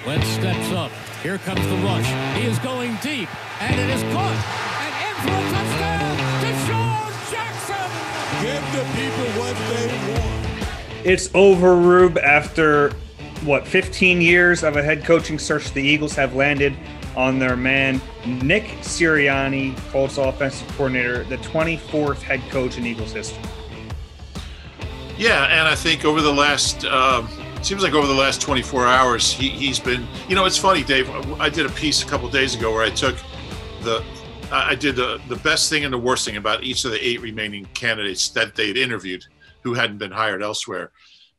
Wentz steps up. Here comes the rush. He is going deep, and it is caught. And in for a touchdown, Deshaun Jackson. Give the people what they want. It's over, Rube. After, 15 years of a head coaching search, the Eagles have landed on their man, Nick Sirianni, Colts offensive coordinator, the 24th head coach in Eagles history. Yeah, and I think over the last seems like over the last 24 hours, he's been, it's funny, Dave, I did a piece a couple of days ago where I took the best thing and the worst thing about each of the 8 remaining candidates that they'd interviewed who hadn't been hired elsewhere.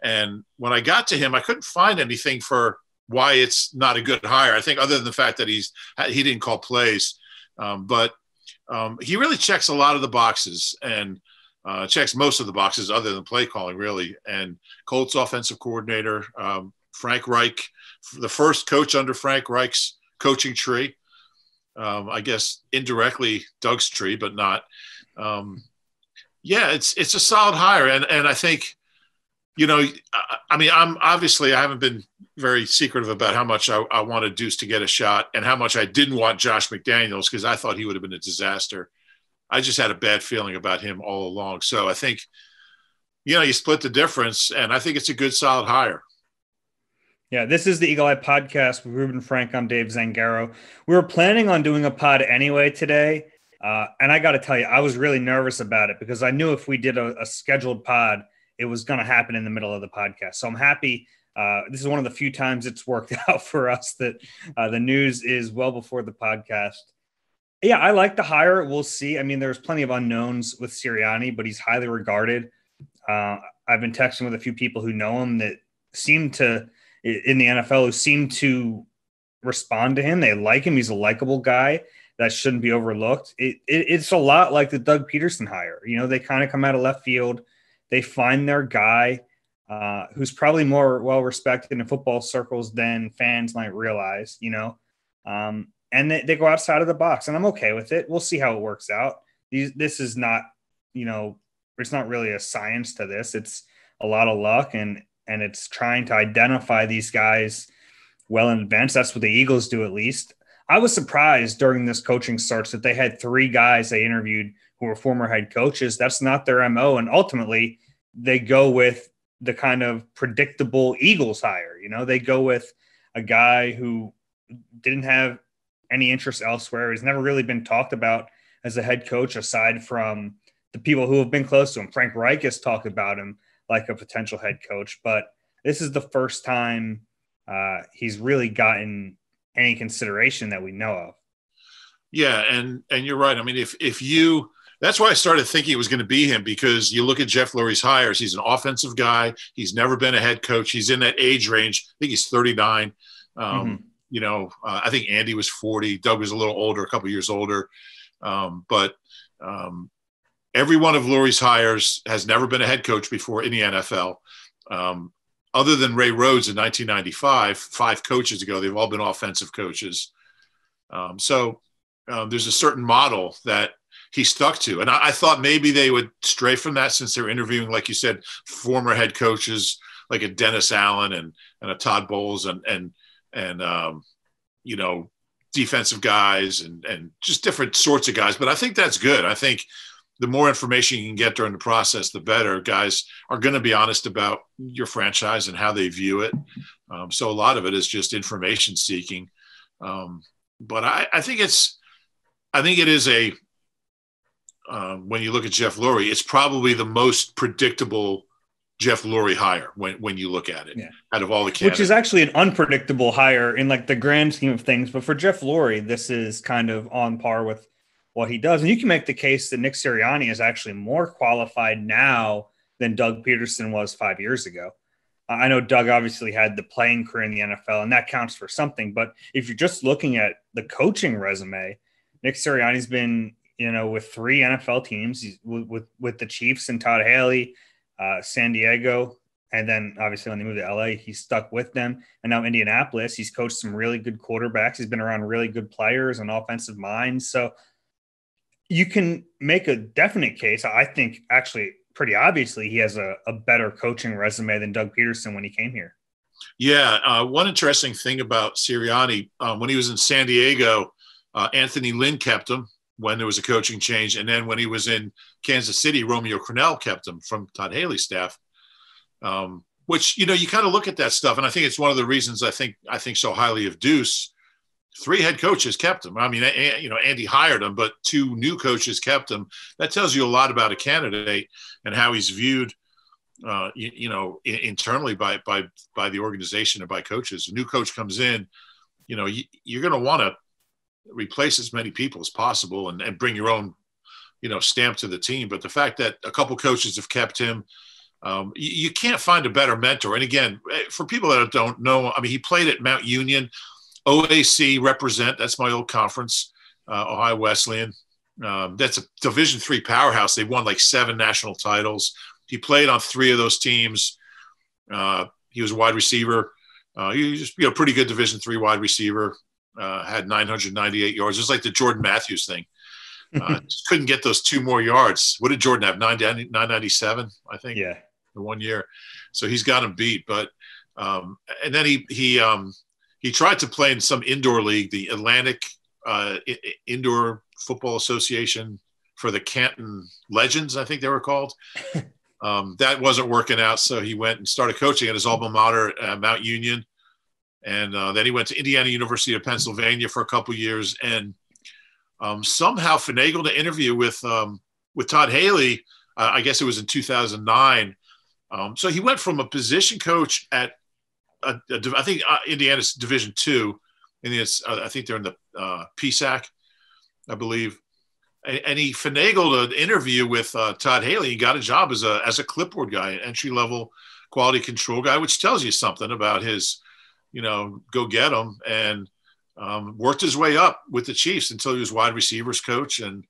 And when I got to him, I couldn't find anything for why it's not a good hire. I think other than the fact that he didn't call plays, but he really checks a lot of the boxes and checks most of the boxes other than play calling, really. And Colts offensive coordinator, Frank Reich, the first coach under Frank Reich's coaching tree. I guess indirectly Doug's tree, but not. It's a solid hire. And I think, I haven't been very secretive about how much I wanted Deuce to get a shot and how much I didn't want Josh McDaniels because I thought he would have been a disaster. I just had a bad feeling about him all along. So I think, you split the difference, and I think it's a good, solid hire. Yeah, this is the Eagle Eye Podcast with Reuben Frank. I'm Dave Zangaro. We were planning on doing a pod anyway today, and I got to tell you, I was really nervous about it because I knew if we did a scheduled pod, it was going to happen in the middle of the podcast. So I'm happy. This is one of the few times it's worked out for us that the news is well before the podcast. Yeah, I like the hire. We'll see. I mean, there's plenty of unknowns with Sirianni, but he's highly regarded. I've been texting with a few people who know him that seem to, in the NFL, who seem to respond to him. They like him. He's a likable guy that shouldn't be overlooked. It's a lot like the Doug Peterson hire. They kind of come out of left field. They find their guy who's probably more well-respected in football circles than fans might realize, and they go outside of the box, and I'm okay with it. We'll see how it works out. This is not, it's not really a science to this. It's a lot of luck, and it's trying to identify these guys well in advance. That's what the Eagles do, at least. I was surprised during this coaching search that they had 3 guys they interviewed who were former head coaches. That's not their MO, and ultimately they go with the kind of predictable Eagles hire. They go with a guy who didn't have any interest elsewhere. He's never really been talked about as a head coach aside from the people who have been close to him. Frank Reich has talked about him like a potential head coach, but this is the first time he's really gotten any consideration that we know of. Yeah, and you're right. I mean, if you – that's why I started thinking it was going to be him, because you look at Jeff Lurie's hires. He's an offensive guy. He's never been a head coach. He's in that age range. I think he's 39. I think Andy was 40. Doug was a little older, a couple years older. But every one of Lurie's hires has never been a head coach before in the NFL. Other than Ray Rhodes in 1995, 5 coaches ago, they've all been offensive coaches. So there's a certain model that he stuck to. And I thought maybe they would stray from that since they're interviewing, like you said, former head coaches like a Dennis Allen and a Todd Bowles and defensive guys and just different sorts of guys. But I think that's good. I think the more information you can get during the process, the better. Guys are going to be honest about your franchise and how they view it. So a lot of it is just information seeking. But I think it is when you look at Jeff Lurie, it's probably the most predictable Jeff Lurie hire when you look at it, out of all the candidates. Which is actually an unpredictable hire in like the grand scheme of things. But for Jeff Lurie, this is kind of on par with what he does. And you can make the case that Nick Sirianni is actually more qualified now than Doug Peterson was 5 years ago. I know Doug obviously had the playing career in the NFL, and that counts for something. But if you're just looking at the coaching resume, Nick Sirianni's been, with 3 NFL teams. He's with the Chiefs and Todd Haley, San Diego, and then obviously when they moved to LA, he stuck with them. And now Indianapolis, he's coached some really good quarterbacks. He's been around really good players and offensive minds. So you can make a definite case. I think actually pretty obviously he has a better coaching resume than Doug Peterson when he came here. Yeah. One interesting thing about Sirianni, when he was in San Diego, Anthony Lynn kept him when there was a coaching change. And then when he was in Kansas City, Romeo Crennel kept him from Todd Haley's staff, which, you kind of look at that stuff. And I think it's one of the reasons I think so highly of Deuce. 3 head coaches kept him. I mean, Andy hired him, but 2 new coaches kept him. That tells you a lot about a candidate and how he's viewed, internally by the organization and by coaches. A new coach comes in, you're going to want to replace as many people as possible and bring your own, stamp to the team. But the fact that a couple coaches have kept him, you can't find a better mentor. And again, for people that don't know, I mean, he played at Mount Union. OAC represent, that's my old conference, Ohio Wesleyan. That's a Division III powerhouse. They've won like 7 national titles. He played on 3 of those teams. He was a wide receiver. He was just, pretty good Division III wide receiver. Had 998 yards. It was like the Jordan Matthews thing. Just couldn't get those 2 more yards. What did Jordan have? 997, I think. Yeah, in 1 year. So he's got him beat. But and then he tried to play in some indoor league, the Atlantic Indoor Football Association for the Canton Legends, I think they were called. That wasn't working out, so he went and started coaching at his alma mater, Mount Union. And then he went to Indiana University of Pennsylvania for a couple years and somehow finagled an interview with Todd Haley. I guess it was in 2009. So he went from a position coach at I think Indiana's Division II, and I think they're in the PSAC, I believe. And he finagled an interview with Todd Haley and got a job as a clipboard guy, an entry-level quality control guy, which tells you something about his, go get him, and worked his way up with the Chiefs until he was wide receivers coach, and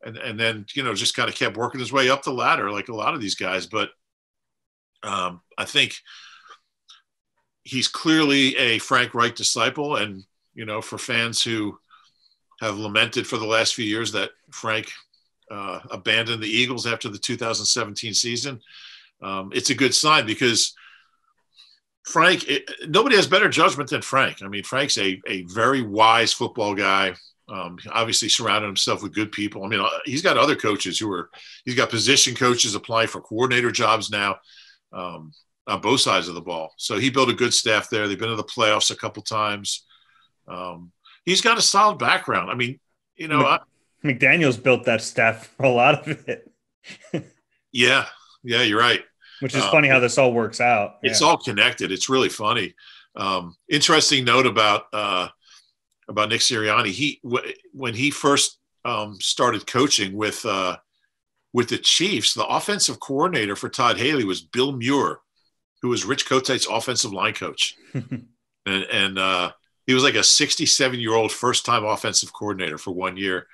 then just kind of kept working his way up the ladder like a lot of these guys. But I think he's clearly a Frank Reich disciple, and for fans who have lamented for the last few years that Frank abandoned the Eagles after the 2017 season, it's a good sign, because Frank, nobody has better judgment than Frank. I mean, Frank's a very wise football guy. Obviously surrounded himself with good people. I mean, he's got other coaches he's got position coaches applying for coordinator jobs now on both sides of the ball. So he built a good staff there. They've been to the playoffs a couple times. He's got a solid background. I mean, McDaniels built that staff for a lot of it. Yeah, you're right. Which is funny how this all works out. It's all connected. It's really funny. Interesting note about Nick Sirianni. When he first started coaching with the Chiefs, the offensive coordinator for Todd Haley was Bill Muir, who was Rich Kotite's offensive line coach. and he was like a 67-year-old first-time offensive coordinator for 1 year,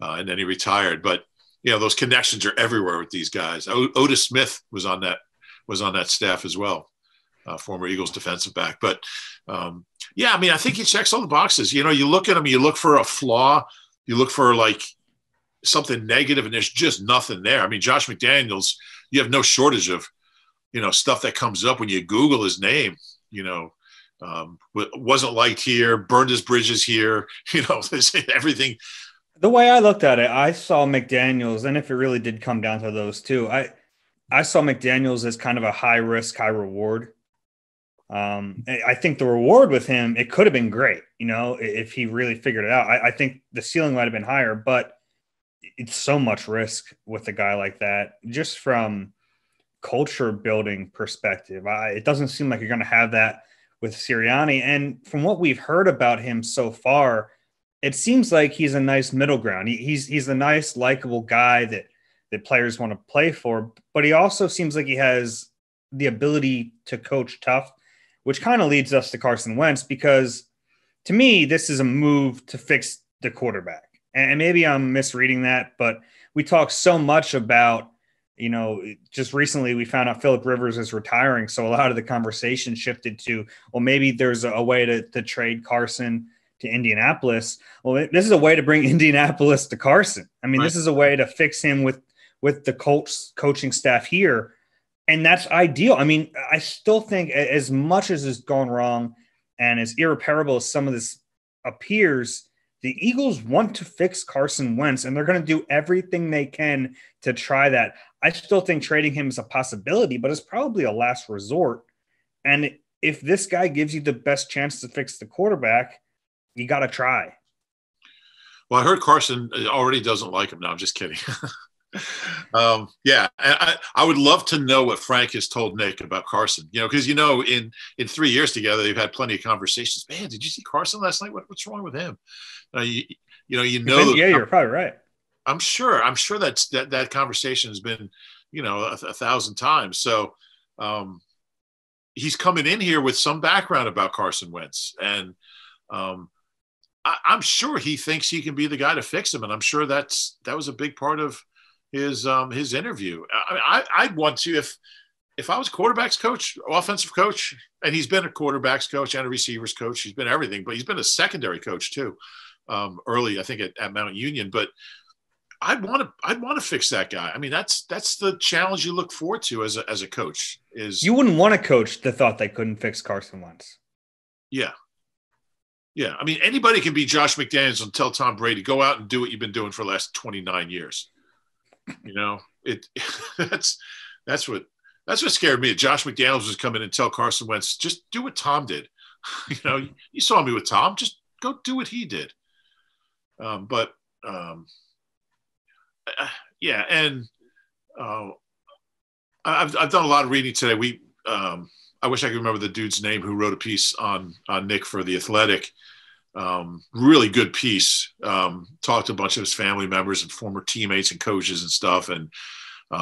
and then he retired. But those connections are everywhere with these guys. Otis Smith was on that staff as well, former Eagles defensive back. But I mean, I think he checks all the boxes. You look at him, you look for a flaw, you look for like something negative, and there's just nothing there. I mean, Josh McDaniels, you have no shortage of stuff that comes up when you Google his name. Wasn't liked here, burned his bridges here. Everything. The way I looked at it, I saw McDaniels, and if it really did come down to those two, I saw McDaniels as kind of a high risk, high reward. I think the reward with him, it could have been great, if he really figured it out. I think the ceiling might have been higher, but it's so much risk with a guy like that, just from culture building perspective. It doesn't seem like you're going to have that with Sirianni. And from what we've heard about him so far, it seems like he's a nice middle ground. He's a nice, likable guy that players want to play for, but he also seems like he has the ability to coach tough, which kind of leads us to Carson Wentz, because to me, this is a move to fix the quarterback. And maybe I'm misreading that, but we talk so much about, just recently we found out Phillip Rivers is retiring. So a lot of the conversation shifted to, well, maybe there's a way to trade Carson to Indianapolis. Well, this is a way to bring Indianapolis to Carson. I mean, This is a way to fix him with the Colts coaching staff here. And that's ideal. I mean, I still think as much as it's gone wrong and as irreparable as some of this appears, the Eagles want to fix Carson Wentz, and they're going to do everything they can to try that. I still think trading him is a possibility, but it's probably a last resort. And if this guy gives you the best chance to fix the quarterback, you got to try. Well, I heard Carson already doesn't like him. No, I'm just kidding. Yeah, I would love to know what Frank has told Nick about Carson. Because in 3 years together, they've had plenty of conversations. Man, did you see Carson last night? What's wrong with him? You're probably right. I'm sure that conversation has been, 1,000 times. So he's coming in here with some background about Carson Wentz, and I'm sure he thinks he can be the guy to fix him, and I'm sure that was a big part of his interview. I'd want to, if I was quarterback's coach, offensive coach, and he's been a quarterback's coach and a receivers coach. He's been everything, but he's been a secondary coach too, early, I think at Mount Union. But I'd want to fix that guy. I mean, that's the challenge you look forward to as a coach. Is you wouldn't want a coach that thought they couldn't fix Carson Wentz. Yeah. Yeah. I mean, anybody can be Josh McDaniels and tell Tom Brady, go out and do what you've been doing for the last 29 years. That's what scared me. Josh McDaniels was come in and tell Carson Wentz, just do what Tom did. You saw me with Tom, just go do what he did. Yeah. And I've done a lot of reading today. I wish I could remember the dude's name who wrote a piece on Nick for The Athletic. Really good piece. Talked to a bunch of his family members and former teammates and coaches and stuff. And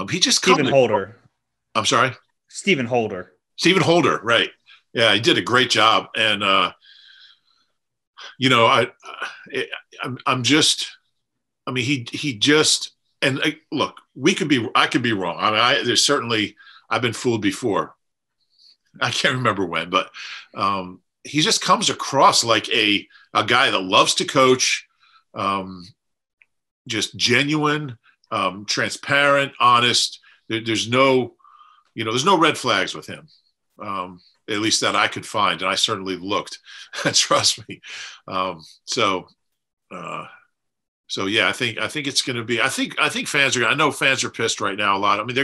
he just Stephen Holder. I'm sorry? Stephen Holder, right. Yeah, he did a great job. And, look, I could be wrong. I mean, I've been fooled before. I can't remember when, but he just comes across like a guy that loves to coach, just genuine, transparent, honest. There's no red flags with him, at least that I could find, and I certainly looked. Trust me. So yeah, I think it's going to be. I think fans are. I know fans are pissed right now a lot. I mean,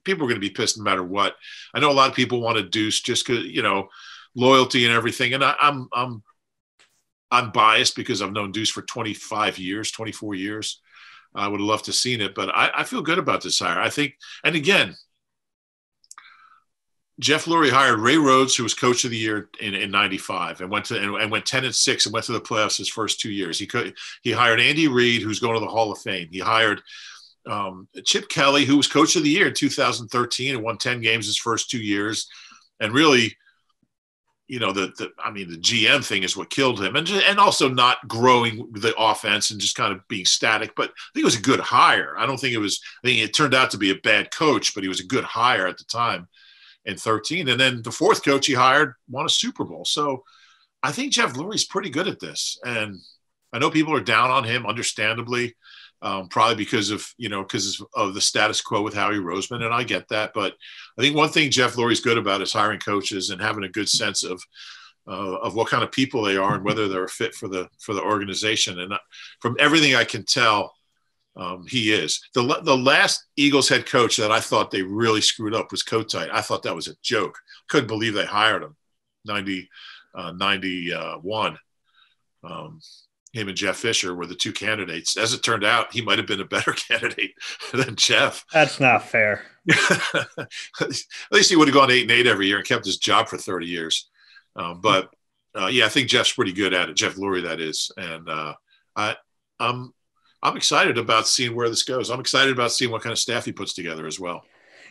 people are going to be pissed no matter what. I know a lot of people want to deuce just because loyalty and everything. And I'm biased because I've known Deuce for 24 years. I would have loved to have seen it, but I feel good about this hire. I think, and again, Jeff Lurie hired Ray Rhodes, who was coach of the year in 95 and went 10-6 and went to the playoffs his first 2 years. He hired Andy Reid, who's going to the Hall of Fame. He hired Chip Kelly, who was coach of the year in 2013 and won 10 games his first 2 years. And really, the GM thing is what killed him, and also not growing the offense and just kind of being static. But I think it was a good hire. I think it turned out to be a bad coach, but he was a good hire at the time in 13. And then the fourth coach he hired won a Super Bowl. So I think Jeff Lurie's pretty good at this. And I know people are down on him, understandably, probably because of the status quo with Howie Roseman. And I get that. But I think one thing Jeff Lurie's good about is hiring coaches and having a good sense of what kind of people they are and whether they're a fit for the organization. And from everything I can tell, he is. The last Eagles head coach that I thought they really screwed up was Kotite. I thought that was a joke. Couldn't believe they hired him. 91. Him and Jeff Fisher were the two candidates. As it turned out, he might have been a better candidate than Jeff. That's not fair. At least he would have gone 8-8 every year and kept his job for 30 years. But I think Jeff's pretty good at it. Jeff Lurie, that is. And I'm excited about seeing where this goes. I'm excited about seeing what kind of staff he puts together as well.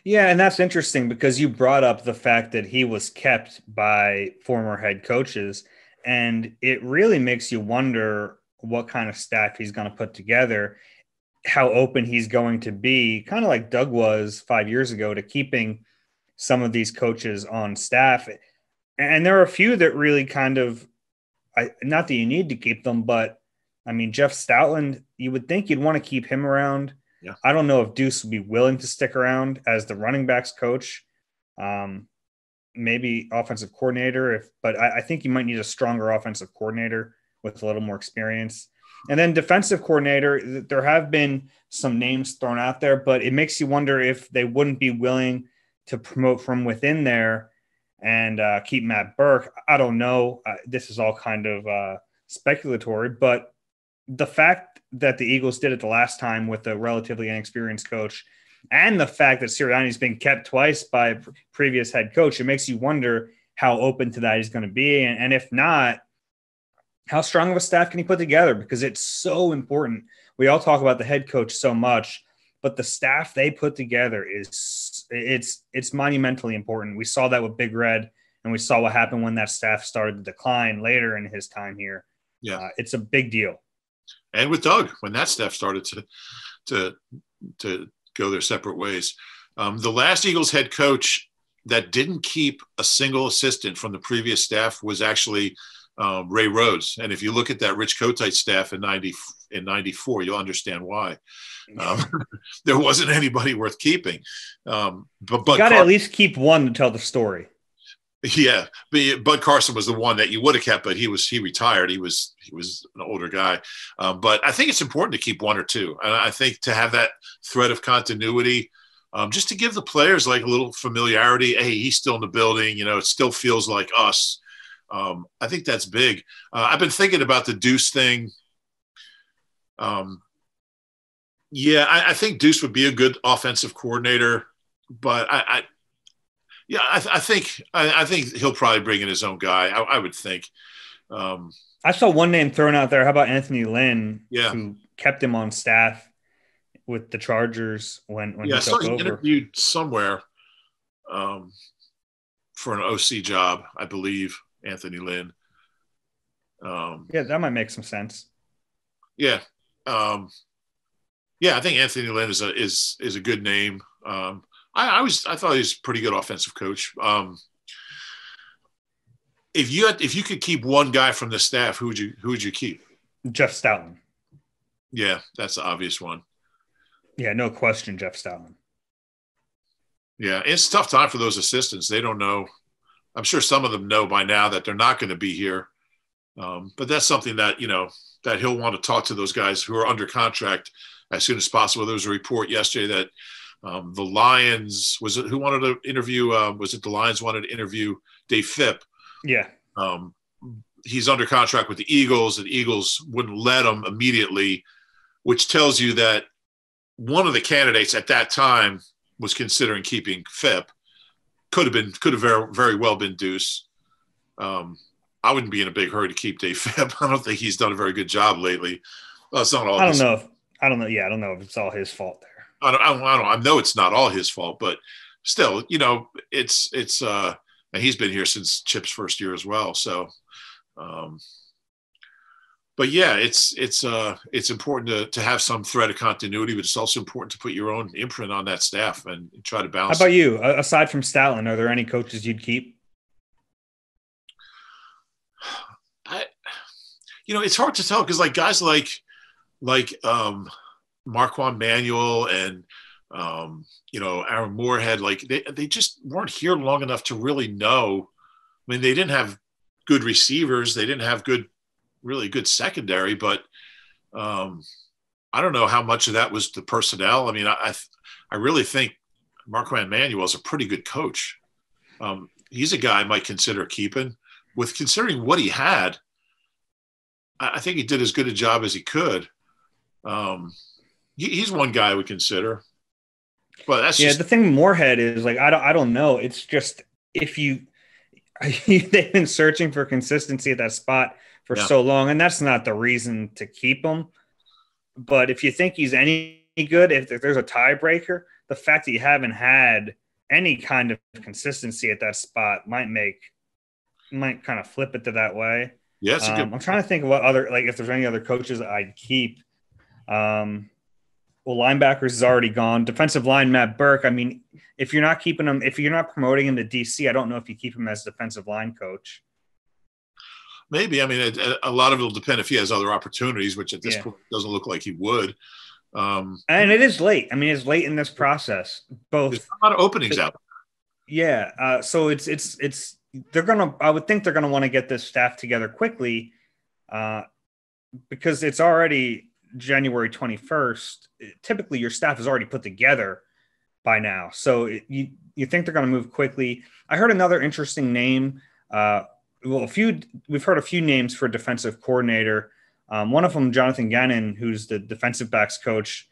Yeah, and that's interesting because you brought up the fact that he was kept by former head coaches, and it really makes you wonder what kind of staff he's going to put together, how open he's going to be, kind of like Doug was 5 years ago, to keeping some of these coaches on staff. And there are a few that really kind of, not that you need to keep them, but I mean, Jeff Stoutland, you would think you'd want to keep him around. Yeah. I don't know if Deuce would be willing to stick around as the running backs coach. Maybe offensive coordinator, but I think you might need a stronger offensive coordinator with a little more experience. And then defensive coordinator, there have been some names thrown out there, but it makes you wonder if they wouldn't be willing to promote from within there and keep Matt Burke. I don't know. This is all kind of speculatory, but the fact that the Eagles did it the last time with a relatively inexperienced coach and the fact that Sirianni's been kept twice by a previous head coach, it makes you wonder how open to that he's going to be. And if not, how strong of a staff can he put together? Because it's so important. We all talk about the head coach so much, but the staff they put together it's monumentally important. We saw that with Big Red, and we saw what happened when that staff started to decline later in his time here. Yeah, it's a big deal. And with Doug, when that staff started to go their separate ways, the last Eagles head coach that didn't keep a single assistant from the previous staff was actually Ray Rhodes. And if you look at that Rich Kotite staff in 94, you'll understand why. There wasn't anybody worth keeping. But you got to at least keep one to tell the story. Yeah, Bud Carson was the one that you would have kept, but he retired. He was an older guy. But I think it's important to keep one or two. And I think to have that thread of continuity, just to give the players like a little familiarity. Hey, he's still in the building. It still feels like us. I think that's big. I've been thinking about the Deuce thing. I think Deuce would be a good offensive coordinator, but I think he'll probably bring in his own guy. I would think. I saw one name thrown out there. How about Anthony Lynn? Yeah, who kept him on staff with the Chargers when he took over. Interviewed somewhere for an OC job, I believe. Anthony Lynn. That might make some sense. Yeah. I think Anthony Lynn is a good name. I thought he was a pretty good offensive coach. If you could keep one guy from the staff, who would you keep? Jeff Stoutland. Yeah, that's the obvious one. Yeah, no question, Jeff Stoutland. Yeah, it's a tough time for those assistants. They don't know. I'm sure some of them know by now that they're not going to be here. But that's something that, that he'll want to talk to those guys who are under contract as soon as possible. There was a report yesterday that the Lions, who wanted to interview, the Lions wanted to interview Dave Phipp? Yeah. He's under contract with the Eagles, and the Eagles wouldn't let him immediately, which tells you that one of the candidates at that time was considering keeping Phipp. Could have very, very well been Deuce. I wouldn't be in a big hurry to keep Dave Phipp. I don't think he's done a very good job lately. Well, it's not all. I don't know. Yeah, I don't know if it's all his fault there. I know it's not all his fault, but still, it's and he's been here since Chip's first year as well. So, but yeah, it's important to have some thread of continuity, but it's also important to put your own imprint on that staff and try to balance. How about you? Aside from Stoutland, are there any coaches you'd keep? It's hard to tell because like guys like Marquand Manuel and Aaron Moorhead, like they just weren't here long enough to really know. I mean, they didn't have good receivers, they didn't have really good secondary, but I don't know how much of that was the personnel. I mean, I really think Marquand Manuel is a pretty good coach. He's a guy I might consider keeping. With considering what he had, I think he did as good a job as he could. He's one guy I would consider. But that's the thing with Moorhead is like I don't know. It's just they've been searching for consistency at that spot for so long, and that's not the reason to keep him. But if you think he's any good, if there's a tiebreaker, the fact that you haven't had any kind of consistency at that spot might kind of flip it to that way. Yeah, it's a good. I'm trying to think of what other, like, if there's any other coaches I'd keep. Well, linebackers is already gone. Defensive line, Matt Burke. I mean, if you're not keeping him, if you're not promoting him to DC, I don't know if you keep him as defensive line coach. Maybe. I mean, a lot of it will depend if he has other opportunities, which at this point doesn't look like he would. And it is late. I mean, it's late in this process. There's a lot of openings out there. Yeah. So I would think they're gonna want to get this staff together quickly, because it's already January 21st. Typically, your staff is already put together by now, so you think they're going to move quickly. I heard another interesting name. We've heard a few names for defensive coordinator. One of them, Jonathan Gannon, who's the defensive backs coach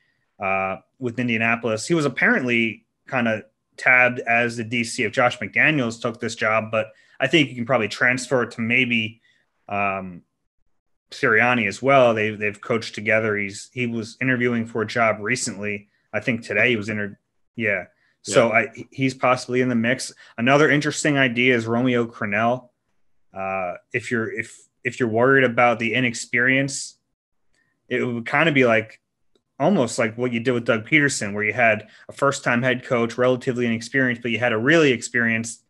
with Indianapolis. He was apparently kind of tabbed as the DC if Josh McDaniels took this job, but I think you can probably transfer it to maybe Sirianni as well. They've coached together. He was interviewing for a job recently. I think today he was Yeah. So he's possibly in the mix. Another interesting idea is Romeo Crennel. If you're worried about the inexperience, it would kind of be almost like what you did with Doug Peterson, where you had a first-time head coach, relatively inexperienced, but you had a really experienced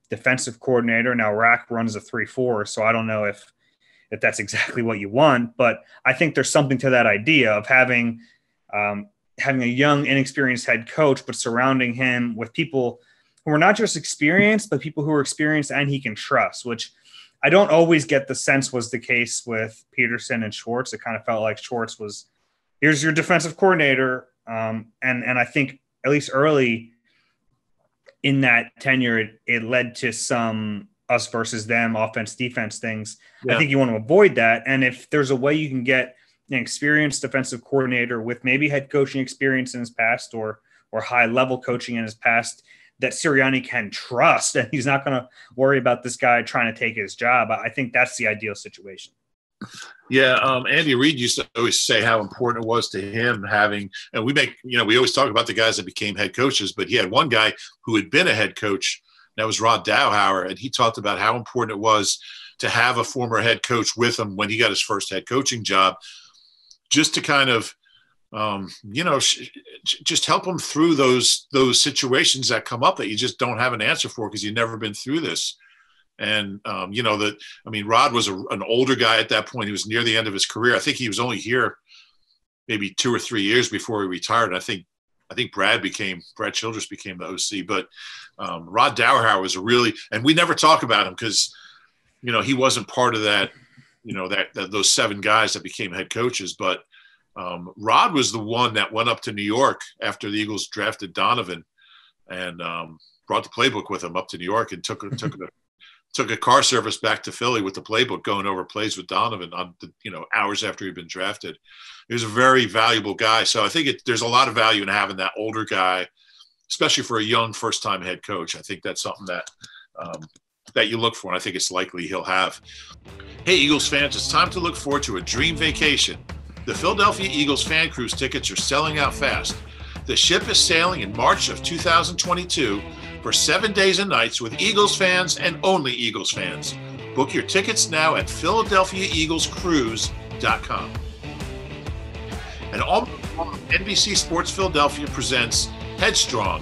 defensive coordinator. Now Rack runs a 3-4, so I don't know if that's exactly what you want, but I think there's something to that idea of having a young, inexperienced head coach, but surrounding him with people who are not just experienced, but people who are experienced and he can trust, which I don't always get the sense was the case with Peterson and Schwartz. It kind of felt like Schwartz was, here's your defensive coordinator. And I think at least early in that tenure, it led to some us versus them offense, defense things. Yeah. I think you want to avoid that. And if there's a way you can get an experienced defensive coordinator with maybe head coaching experience in his past or high level coaching in his past that Sirianni can trust, and he's not going to worry about this guy trying to take his job, I think that's the ideal situation. Yeah. Andy Reid used to always say how important it was to him having, and we always talk about the guys that became head coaches, but he had one guy who had been a head coach. That was Rod Dowhauer. And he talked about how important it was to have a former head coach with him when he got his first head coaching job, just to kind of, just help them through those situations that come up that you just don't have an answer for because you've never been through this. And, Rod was an older guy at that point. He was near the end of his career. I think he was only here maybe 2 or 3 years before he retired. I think Brad Childress became the OC, but Rod Dowhauer was and we never talk about him because, he wasn't part of that, those 7 guys that became head coaches. But Rod was the one that went up to New York after the Eagles drafted Donovan and brought the playbook with him up to New York and took a car service back to Philly with the playbook, going over plays with Donovan on hours after he'd been drafted. He was a very valuable guy. So I think there's a lot of value in having that older guy, especially for a young first-time head coach. I think that's something that you look for, and I think it's likely he'll have. Hey, Eagles fans, it's time to look forward to a dream vacation. The Philadelphia Eagles fan cruise tickets are selling out fast. The ship is sailing in March of 2022 for 7 days and nights with Eagles fans and only Eagles fans. Book your tickets now at PhiladelphiaEaglesCruise.com. And all NBC Sports Philadelphia presents Headstrong,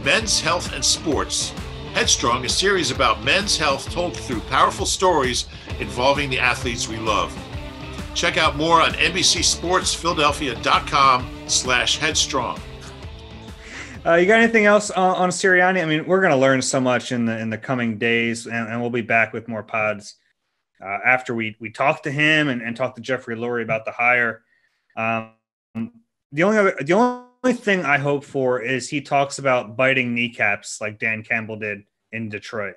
Men's Health and Sports. Headstrong, a series about men's health told through powerful stories involving the athletes we love. Check out more on NBCSportsPhiladelphia.com/headstrong. You got anything else on Sirianni? We're going to learn so much in the coming days, and we'll be back with more pods after we talk to him and talk to Jeffrey Lurie about the hire. The only thing I hope for is he talks about biting kneecaps like Dan Campbell did in Detroit.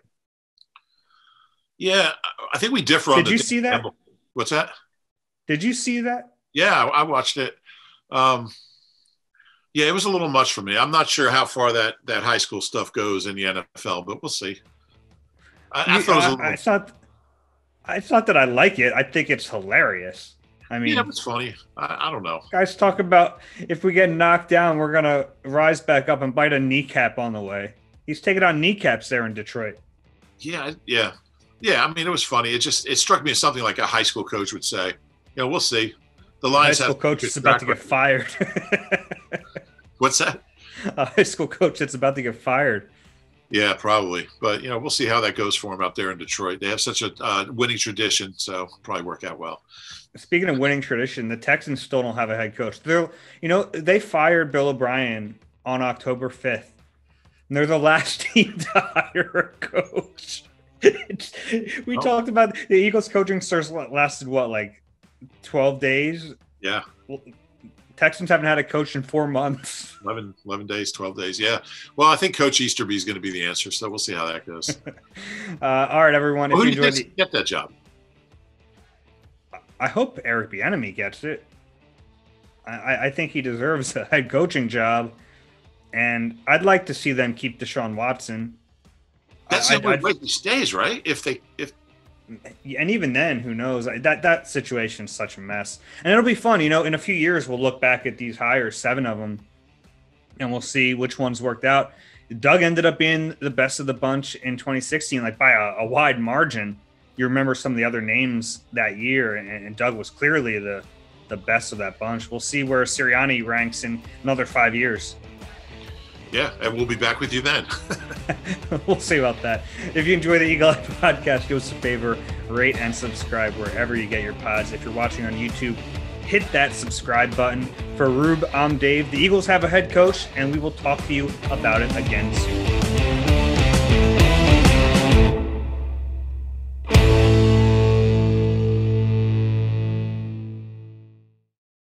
Yeah, I think we differ on. Did you see that? Campbell. What's that? Did you see that? Yeah, I watched it. Yeah, it was a little much for me. I'm not sure how far that high school stuff goes in the NFL, but we'll see. I thought that I like it. I think it's hilarious. Yeah, it was funny. I don't know. Guys talk about if we get knocked down, we're going to rise back up and bite a kneecap on the way. He's taking on kneecaps there in Detroit. Yeah. It was funny. It struck me as something like a high school coach would say. We'll see. The Lions high school coach is about to get fired. What's that? A high school coach that's about to get fired. Yeah, probably. But, we'll see how that goes for him out there in Detroit. They have such a winning tradition, so probably work out well. Speaking of winning tradition, the Texans still don't have a head coach. They fired Bill O'Brien on October 5th. And they're the last team to hire a coach. We talked about the Eagles coaching search lasted what, like 12 days? Yeah. Well, Texans haven't had a coach in 4 months. 11 days, 12 days. Yeah. Well, I think Coach Easterby is going to be the answer, so we'll see how that goes. All right, everyone. Well, who do you think get that job? I hope Eric Bieniemy gets it. I think he deserves a head coaching job, and I'd like to see them keep Deshaun Watson. That's the only way he stays, right? And even then, who knows? That situation's such a mess. And it'll be fun, in a few years we'll look back at these hires, 7 of them, and we'll see which ones worked out. Doug ended up being the best of the bunch in 2016, like by a wide margin. You remember some of the other names that year, and Doug was clearly the best of that bunch. We'll see where Sirianni ranks in another 5 years. Yeah, and we'll be back with you then. We'll see about that. If you enjoy the Eagle Eye podcast, do us a favor, rate and subscribe wherever you get your pods. If you're watching on YouTube, hit that subscribe button. For Rube, I'm Dave. The Eagles have a head coach, and we will talk to you about it again soon.